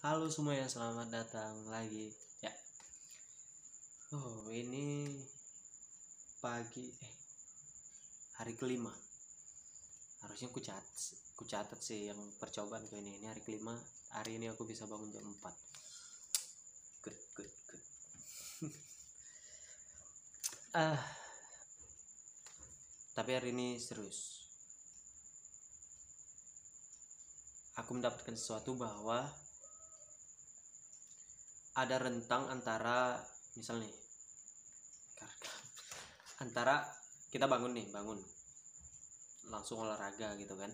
Halo semuanya, selamat datang lagi. Ya. Ini pagi hari kelima. Harusnya ku catat sih yang percobaan ke ini. Ini hari kelima. Hari ini aku bisa bangun jam 4. Good, good, good. Tapi hari ini serius. Aku mendapatkan sesuatu bahwa ada rentang antara misalnya antara kita bangun langsung olahraga gitu kan,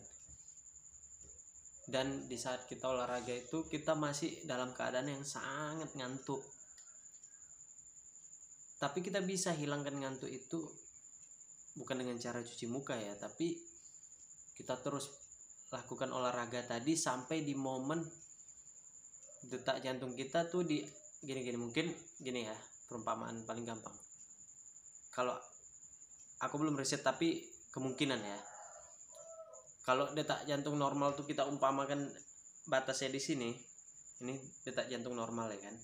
dan di saat kita olahraga itu kita masih dalam keadaan yang sangat ngantuk, tapi kita bisa hilangkan ngantuk itu bukan dengan cara cuci muka ya, tapi kita terus lakukan olahraga tadi sampai di momen detak jantung kita tuh di gini mungkin gini ya, perumpamaan paling gampang. Kalau aku belum riset tapi kemungkinan ya, kalau detak jantung normal tuh kita umpamakan batasnya di sini, ini detak jantung normal ya kan.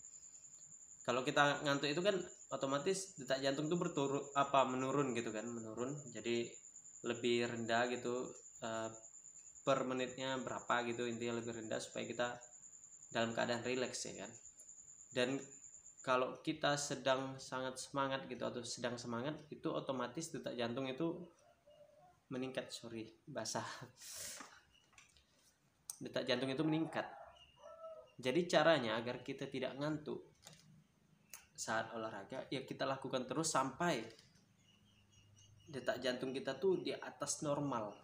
Kalau kita ngantuk itu kan otomatis detak jantung tuh menurun gitu kan, menurun jadi lebih rendah gitu, per menitnya berapa gitu, intinya lebih rendah supaya kita dalam keadaan rileks ya kan. Dan kalau kita sedang sangat semangat gitu atau sedang semangat itu otomatis detak jantung itu meningkat, detak jantung itu meningkat. Jadi caranya agar kita tidak ngantuk saat olahraga ya kita lakukan terus sampai detak jantung kita tuh di atas normal,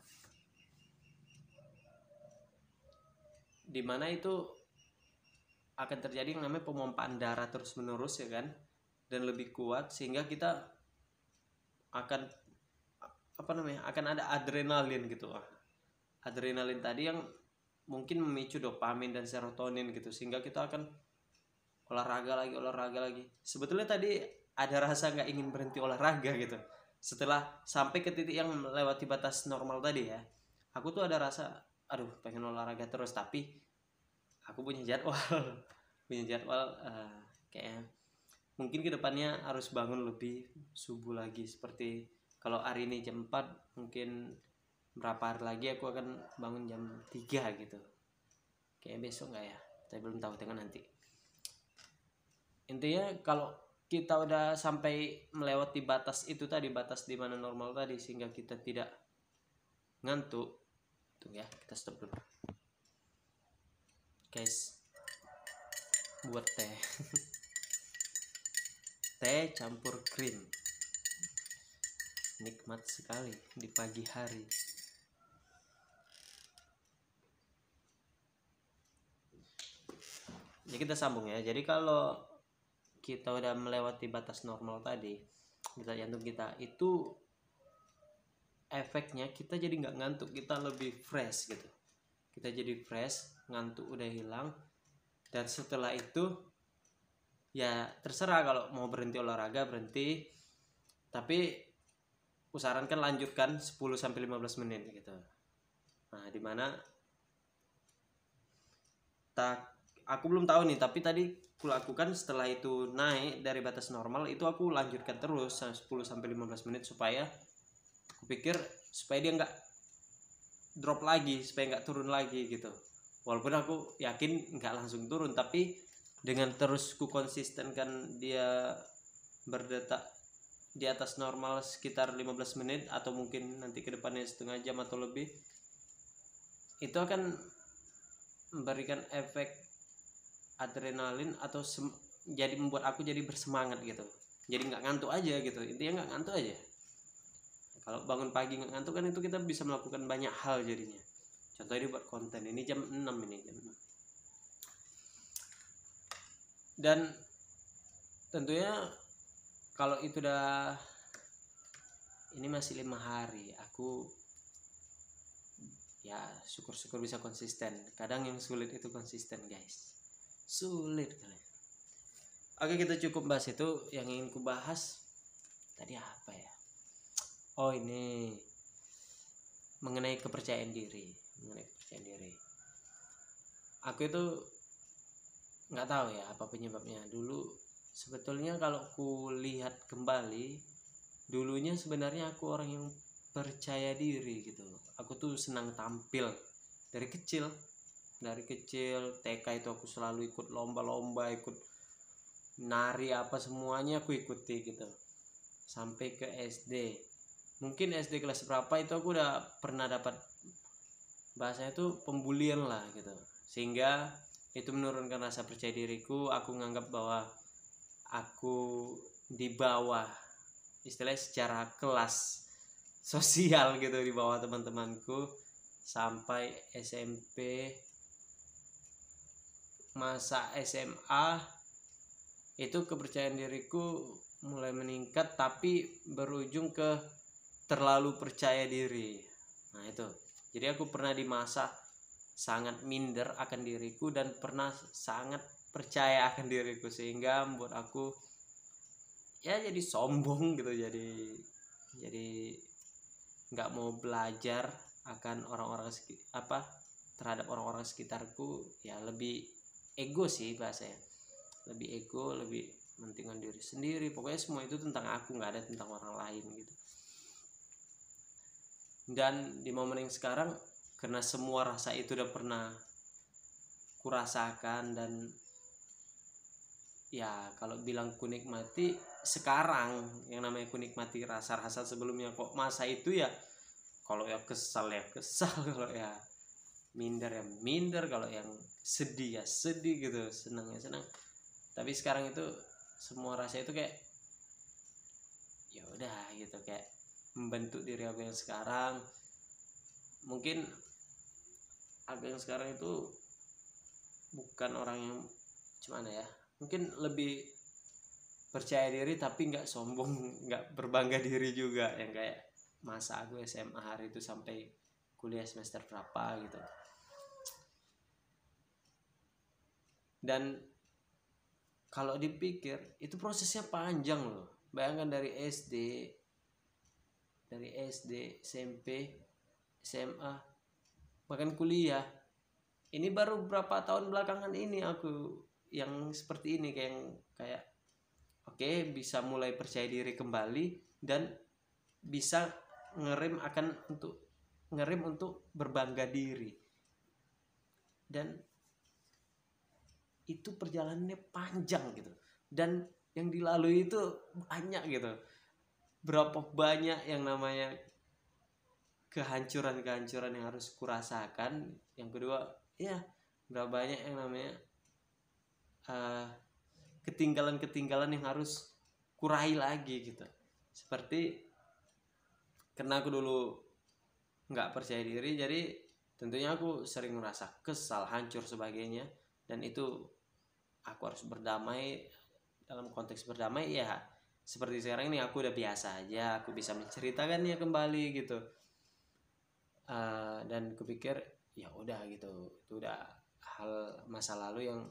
dimana itu akan terjadi yang namanya pemompaan darah terus menerus ya kan, dan lebih kuat sehingga kita akan akan ada adrenalin gitu. Adrenalin tadi yang mungkin memicu dopamin dan serotonin gitu, sehingga kita akan olahraga lagi. Sebetulnya tadi ada rasa nggak ingin berhenti olahraga gitu. Setelah sampai ke titik yang melewati batas normal tadi ya, aku tuh ada rasa aduh pengen olahraga terus, tapi aku punya jadwal kayak mungkin kedepannya harus bangun lebih subuh lagi. Seperti kalau hari ini jam 4, mungkin berapa hari lagi aku akan bangun jam 3 gitu. Kayak besok nggak ya, saya belum tahu, tengah nanti. Intinya kalau kita udah sampai melewati batas itu tadi, batas di mana normal tadi, sehingga kita tidak ngantuk, tuh ya, kita stop dulu guys, buat teh teh campur krim, nikmat sekali di pagi hari. Jadi kita sambung ya. Jadi kalau kita udah melewati batas normal tadi, detak jantung kita itu efeknya kita jadi nggak ngantuk, kita lebih fresh gitu. Kita jadi fresh, ngantuk udah hilang. Dan setelah itu ya terserah, kalau mau berhenti olahraga berhenti, tapi usahakan lanjutkan 10-15 menit gitu. Nah dimana aku belum tahu nih, tapi tadi aku lakukan setelah itu naik dari batas normal itu aku lanjutkan terus 10-15 menit, supaya aku pikir supaya dia nggak drop lagi, supaya nggak turun lagi gitu. Walaupun aku yakin nggak langsung turun, tapi dengan terus ku konsistenkan dia berdetak di atas normal sekitar 15 menit atau mungkin nanti kedepannya setengah jam atau lebih, itu akan memberikan efek adrenalin atau jadi membuat aku jadi bersemangat gitu, jadi nggak ngantuk aja gitu. Intinya nggak ngantuk aja. Kalau bangun pagi nggak ngantuk kan itu kita bisa melakukan banyak hal jadinya. Contohnya buat konten, ini jam 6 ini jam 6. Dan tentunya kalau itu udah, ini masih 5 hari, aku ya syukur-syukur bisa konsisten. Kadang yang sulit itu konsisten guys, sulit kali. Oke, kita cukup bahas itu. Yang ingin ku bahas tadi apa ya, ini mengenai kepercayaan diri. Aku itu nggak tahu ya apa penyebabnya. Dulu sebetulnya kalau ku lihat kembali, dulunya sebenarnya aku orang yang percaya diri gitu. Aku tuh senang tampil dari kecil. Dari kecil TK itu aku selalu ikut lomba-lomba, ikut nari, apa semuanya aku ikuti gitu. Sampai ke SD, mungkin SD kelas berapa itu aku udah pernah dapat bahasanya itu pembulian lah gitu, sehingga itu menurunkan rasa percaya diriku. Aku nganggap bahwa aku di bawah, istilahnya secara kelas sosial gitu, di bawah teman-temanku. Sampai SMP, masa SMA, itu kepercayaan diriku mulai meningkat, tapi berujung ke terlalu percaya diri. Nah itu, jadi aku pernah di masa sangat minder akan diriku dan pernah sangat percaya akan diriku, sehingga membuat aku ya jadi sombong gitu, jadi nggak mau belajar akan orang-orang terhadap orang-orang sekitarku. Ya lebih ego sih bahasanya, lebih ego, lebih mentingkan diri sendiri. Pokoknya semua itu tentang aku, nggak ada tentang orang lain gitu. Dan di momen yang sekarang, karena semua rasa itu udah pernah kurasakan, dan ya kalau bilang ku nikmati sekarang, yang namanya ku nikmati rasa-rasa sebelumnya. Kok masa itu ya, kalau ya kesal ya kesal, kalau ya minder ya minder, kalau yang sedih ya sedih gitu, senang ya senang. Tapi sekarang itu semua rasa itu kayak ya udah gitu, kayak membentuk diri aku yang sekarang. Mungkin aku yang sekarang itu bukan orang yang gimana ya, mungkin lebih percaya diri tapi nggak sombong, nggak berbangga diri juga, yang kayak masa aku SMA hari itu sampai kuliah semester berapa gitu. Dan kalau dipikir itu prosesnya panjang loh. Bayangkan dari SD, SMP, SMA, bahkan kuliah. Ini baru berapa tahun belakangan ini aku yang seperti ini, kayak oke, bisa mulai percaya diri kembali dan bisa ngerem untuk berbangga diri. Dan itu perjalanannya panjang gitu, dan yang dilalui itu banyak gitu. Berapa banyak yang namanya kehancuran yang harus kurasakan. Yang kedua ya, berapa banyak yang namanya ketinggalan yang harus kurai lagi gitu. Seperti karena aku dulu nggak percaya diri, jadi tentunya aku sering merasa kesal, hancur sebagainya. Dan itu aku harus berdamai. Dalam konteks berdamai ya seperti sekarang ini, aku udah biasa aja, aku bisa menceritakannya kembali gitu. Dan kupikir ya udah gitu, itu udah hal masa lalu, yang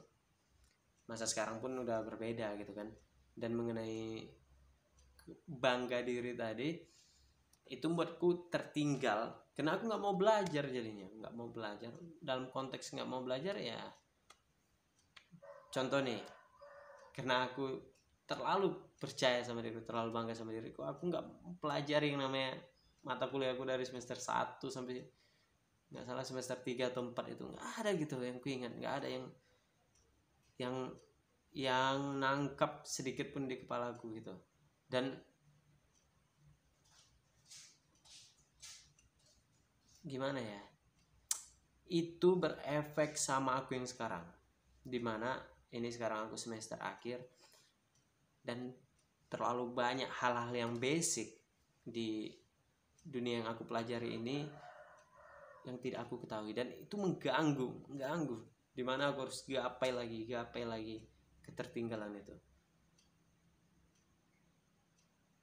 masa sekarang pun udah berbeda gitu kan. Dan mengenai bangga diri tadi, itu membuatku tertinggal karena aku nggak mau belajar. Jadinya nggak mau belajar. Dalam konteks nggak mau belajar ya, contoh nih, karena aku terlalu percaya sama diriku, terlalu bangga sama diriku, aku nggak pelajari yang namanya mata kuliah aku dari semester 1 sampai nggak salah semester 3 atau 4 itu nggak ada gitu yang ku ingat. Nggak ada yang yang nangkap sedikit pun di kepalaku gitu. Dan gimana ya, itu berefek sama aku yang sekarang, dimana ini sekarang aku semester akhir, dan terlalu banyak hal-hal yang basic di dunia yang aku pelajari ini yang tidak aku ketahui, dan itu mengganggu, dimana aku harus gapai lagi ketertinggalan itu.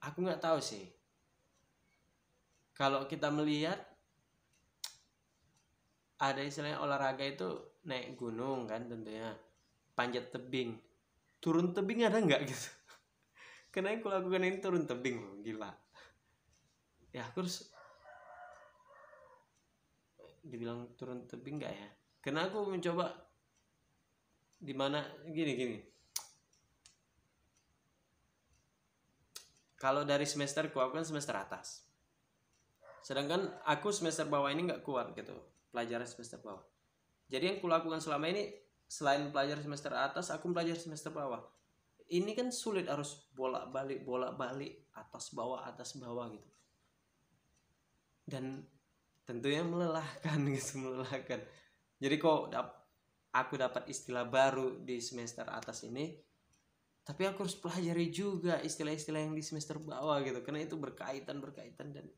Aku nggak tahu sih, kalau kita melihat ada istilahnya olahraga itu naik gunung kan, tentunya panjat tebing, turun tebing ada nggak gitu. Karena yang aku lakukan ini turun tebing loh, gila ya. Aku harus dibilang turun tebing nggak ya, karena aku mencoba dimana gini. Kalau dari semester aku kan semester atas, sedangkan aku semester bawah ini nggak kuat gitu pelajaran semester bawah. Jadi yang kulakukan selama ini selain pelajaran semester atas, aku belajar semester bawah. Ini kan sulit, harus bolak-balik atas bawah gitu. Dan tentunya melelahkan gitu, melelahkan. Jadi kok aku dapat istilah baru di semester atas ini, tapi aku harus pelajari juga istilah-istilah yang di semester bawah gitu, karena itu berkaitan dan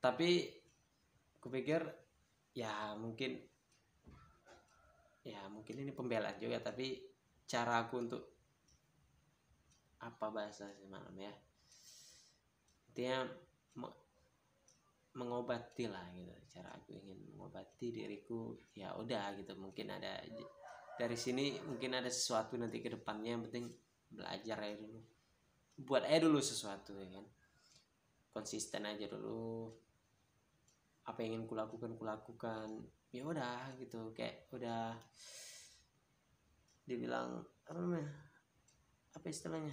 tapi kupikir mungkin ini pembelaan juga, tapi cara aku untuk apa bahasa semalam ya, intinya mengobati lah gitu. Cara aku ingin mengobati diriku, ya udah gitu, mungkin ada dari sini, mungkin ada sesuatu nanti ke depannya, yang penting belajar aja dulu, buat aja dulu sesuatu ya kan, konsisten aja dulu, apa yang ingin kulakukan ya udah gitu. Kayak udah dibilang apa istilahnya,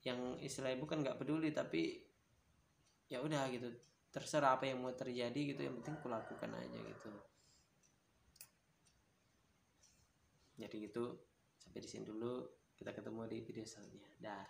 yang istilah ibu kan nggak peduli, tapi ya udah gitu, terserah apa yang mau terjadi gitu, yang penting kulakukan aja gitu. Jadi gitu, sampai di sini dulu, kita ketemu di video selanjutnya. Dah.